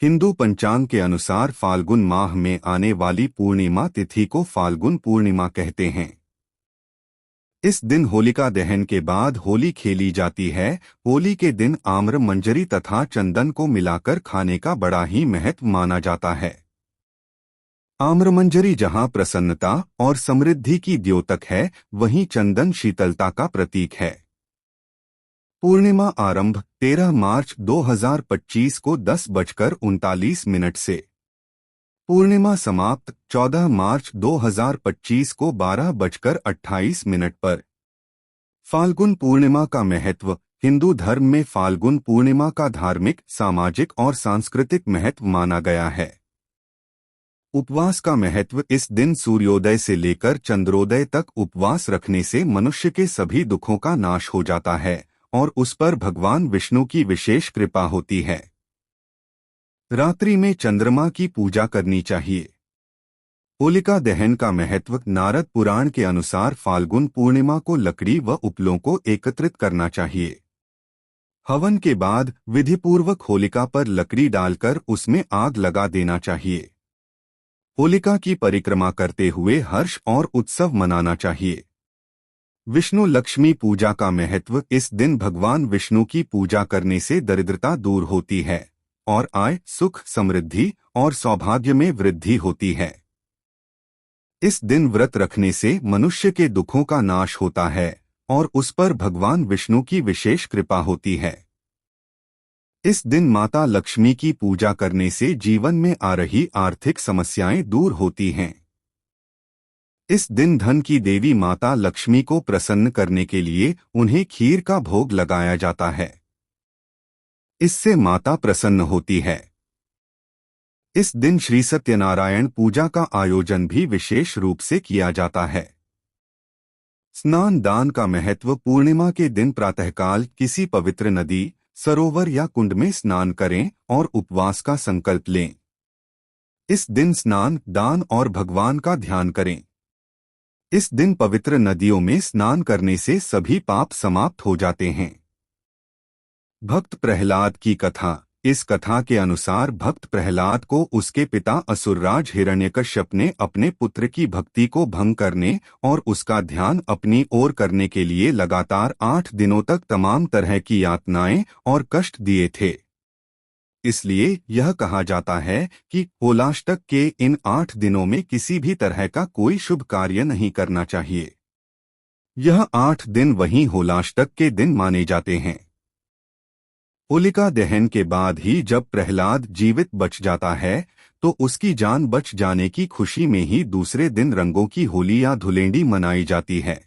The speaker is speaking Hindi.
हिंदू पंचांग के अनुसार फाल्गुन माह में आने वाली पूर्णिमा तिथि को फाल्गुन पूर्णिमा कहते हैं। इस दिन होलिका दहन के बाद होली खेली जाती है। होली के दिन आम्र मंजरी तथा चंदन को मिलाकर खाने का बड़ा ही महत्व माना जाता है। आम्र मंजरी जहाँ प्रसन्नता और समृद्धि की द्योतक है, वहीं चंदन शीतलता का प्रतीक है। पूर्णिमा आरंभ 13 मार्च 2025 को 10:39 से। पूर्णिमा समाप्त 14 मार्च 2025 को 12:28 पर। फाल्गुन पूर्णिमा का महत्व। हिंदू धर्म में फाल्गुन पूर्णिमा का धार्मिक, सामाजिक और सांस्कृतिक महत्व माना गया है। उपवास का महत्व। इस दिन सूर्योदय से लेकर चंद्रोदय तक उपवास रखने से मनुष्य के सभी दुखों का नाश हो जाता है और उस पर भगवान विष्णु की विशेष कृपा होती है। रात्रि में चंद्रमा की पूजा करनी चाहिए। होलिका दहन का महत्व। नारद पुराण के अनुसार फाल्गुन पूर्णिमा को लकड़ी व उपलों को एकत्रित करना चाहिए। हवन के बाद विधिपूर्वक होलिका पर लकड़ी डालकर उसमें आग लगा देना चाहिए। होलिका की परिक्रमा करते हुए हर्ष और उत्सव मनाना चाहिए। विष्णु लक्ष्मी पूजा का महत्व। इस दिन भगवान विष्णु की पूजा करने से दरिद्रता दूर होती है और आय, सुख, समृद्धि और सौभाग्य में वृद्धि होती है। इस दिन व्रत रखने से मनुष्य के दुखों का नाश होता है और उस पर भगवान विष्णु की विशेष कृपा होती है। इस दिन माता लक्ष्मी की पूजा करने से जीवन में आ रही आर्थिक समस्याएं दूर होती हैं। इस दिन धन की देवी माता लक्ष्मी को प्रसन्न करने के लिए उन्हें खीर का भोग लगाया जाता है। इससे माता प्रसन्न होती है। इस दिन श्री सत्यनारायण पूजा का आयोजन भी विशेष रूप से किया जाता है। स्नान दान का महत्व। पूर्णिमा के दिन प्रातःकाल किसी पवित्र नदी, सरोवर या कुंड में स्नान करें और उपवास का संकल्प लें। इस दिन स्नान, दान और भगवान का ध्यान करें। इस दिन पवित्र नदियों में स्नान करने से सभी पाप समाप्त हो जाते हैं। भक्त प्रहलाद की कथा। इस कथा के अनुसार भक्त प्रहलाद को उसके पिता असुरराज हिरण्यकश्यप ने अपने पुत्र की भक्ति को भंग करने और उसका ध्यान अपनी ओर करने के लिए लगातार 8 दिनों तक तमाम तरह की यातनाएं और कष्ट दिए थे। इसलिए यह कहा जाता है कि होलाष्टक के इन 8 दिनों में किसी भी तरह का कोई शुभ कार्य नहीं करना चाहिए। यह 8 दिन वहीं होलाष्टक के दिन माने जाते हैं। होलिका दहन के बाद ही जब प्रहलाद जीवित बच जाता है तो उसकी जान बच जाने की खुशी में ही दूसरे दिन रंगों की होली या धुलेंडी मनाई जाती है।